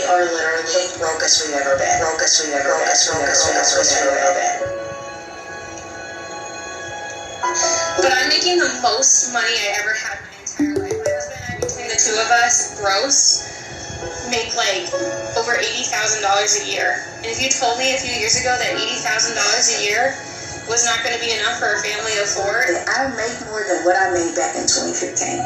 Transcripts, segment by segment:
are literally the brokest we've ever been. But I'm making the most money I ever had my entire life. My husband and I, between the two of us, gross, make like over $80,000 a year. And if you told me a few years ago that $80,000 a year was not going to be enough for a family of four, I make more than what I made back in 2015.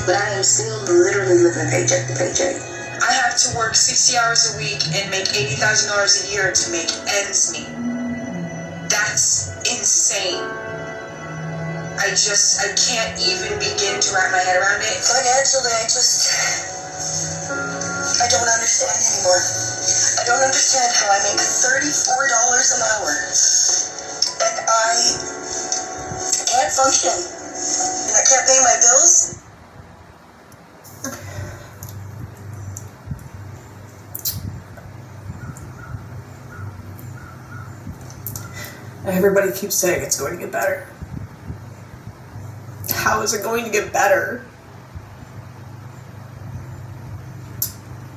But I am still literally living paycheck to paycheck. I have to work 60 hours a week and make $80,000 a year to make ends meet. That's insane. I can't even begin to wrap my head around it. Financially, I don't understand anymore. I don't understand how I make $34 an hour and I can't function and I can't pay my bills. Everybody keeps saying it's going to get better. How is it going to get better?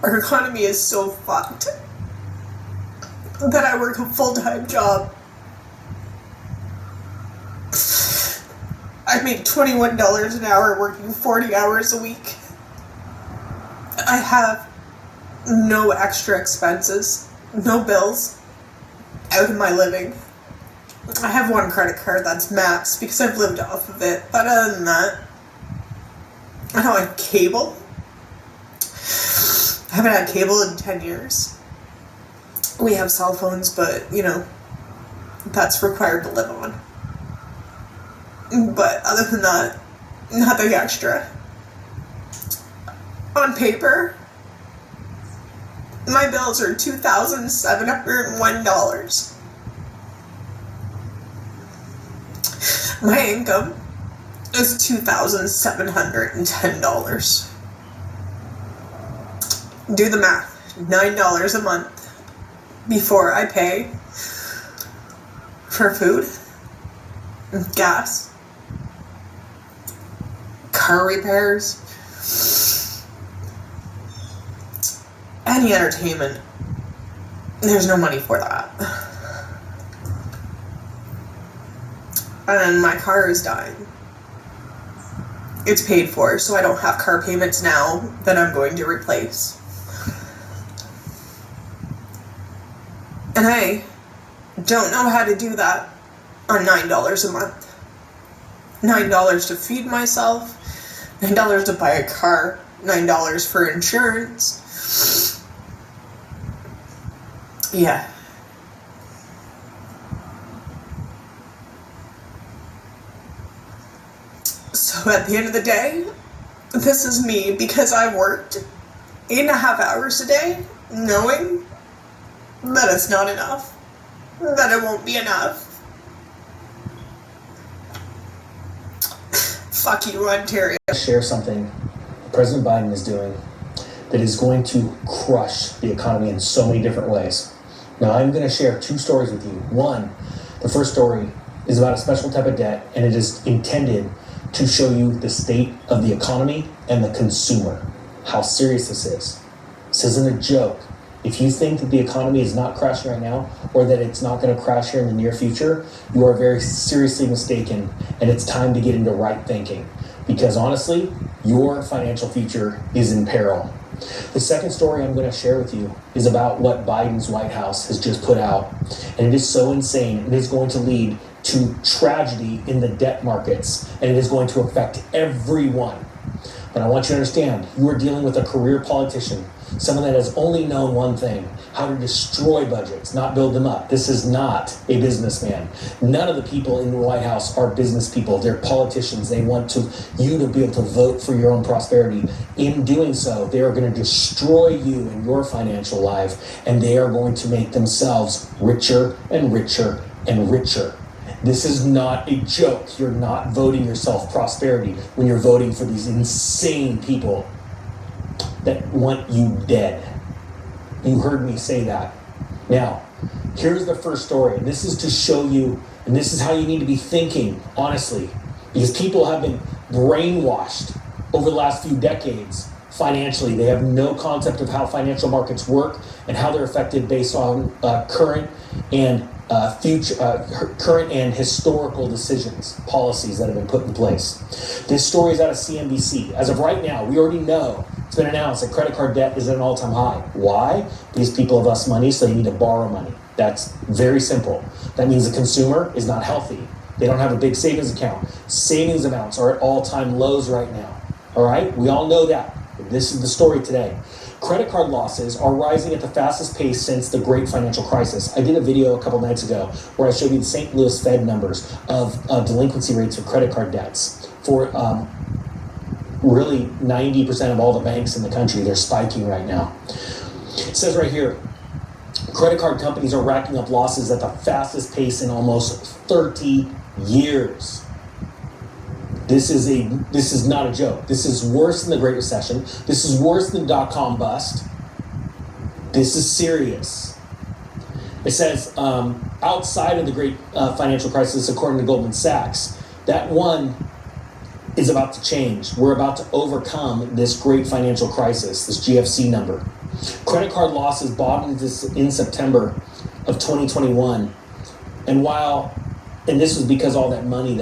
Our economy is so fucked that I work a full-time job. I make $21 an hour working 40 hours a week. I have no extra expenses, no bills out of my living. I have one credit card that's maxed because I've lived off of it, but other than that, I don't have cable. I haven't had cable in 10 years. We have cell phones, but, that's required to live on. But other than that, nothing extra. On paper, my bills are $2,701. My income is $2,710. Do the math. $9 a month before I pay for food, gas, car repairs, any entertainment. There's no money for that. And my car is dying. It's paid for, so I don't have car payments now that I'm going to replace. And I don't know how to do that on $9 a month. $9 to feed myself, $9 to buy a car, $9 for insurance. Yeah. So at the end of the day, this is me because I worked 8.5 hours a day knowing that it's not enough, that it won't be enough. Fuck you, Ontario. Share something President Biden is doing that is going to crush the economy in so many different ways. Now, I'm going to share 2 stories with you. One, the first story is about a special type of debt, and it is intended to show you the state of the economy and the consumer, how serious this is. This isn't a joke. If you think that the economy is not crashing right now, or that it's not going to crash here in the near future, you are very seriously mistaken, and it's time to get into right thinking. Because honestly, your financial future is in peril. The second story I'm going to share with you is about what Biden's White House has just put out. And it is so insane. It is going to lead to tragedy in the debt markets, and it is going to affect everyone. But I want you to understand, you are dealing with a career politician, someone that has only known one thing, how to destroy budgets, not build them up. This is not a businessman. None of the people in the White House are business people. They're politicians. They want you to be able to vote for your own prosperity. In doing so, they are going to destroy you and your financial life, and they are going to make themselves richer and richer and richer. This is not a joke. You're not voting yourself prosperity when you're voting for these insane people that want you dead. You heard me say that. Now, here's the first story. This is to show you, and this is how you need to be thinking, honestly, because people have been brainwashed over the last few decades financially. They have no concept of how financial markets work and how they're affected based on current and current and historical decisions, policies that have been put in place. This story is out of CNBC. As of right now, we already know it's been announced that credit card debt is at an all-time high. Why? Because people have less money, so they need to borrow money. That's very simple. That means the consumer is not healthy. They don't have a big savings account. Savings amounts are at all-time lows right now. All right? We all know that. This is the story today. Credit card losses are rising at the fastest pace since the great financial crisis. I did a video a couple nights ago where I showed you the St. Louis Fed numbers of delinquency rates for credit card debts. For really 90% of all the banks in the country, they're spiking right now. It says right here, credit card companies are racking up losses at the fastest pace in almost 30 years. This is not a joke. This is worse than the Great Recession. This is worse than dot-com bust. This is serious. It says outside of the great financial crisis, according to Goldman Sachs, that one is about to change. We're about to overcome this great financial crisis, this GFC number. Credit card losses bottomed in September of 2021. And this was because all that money that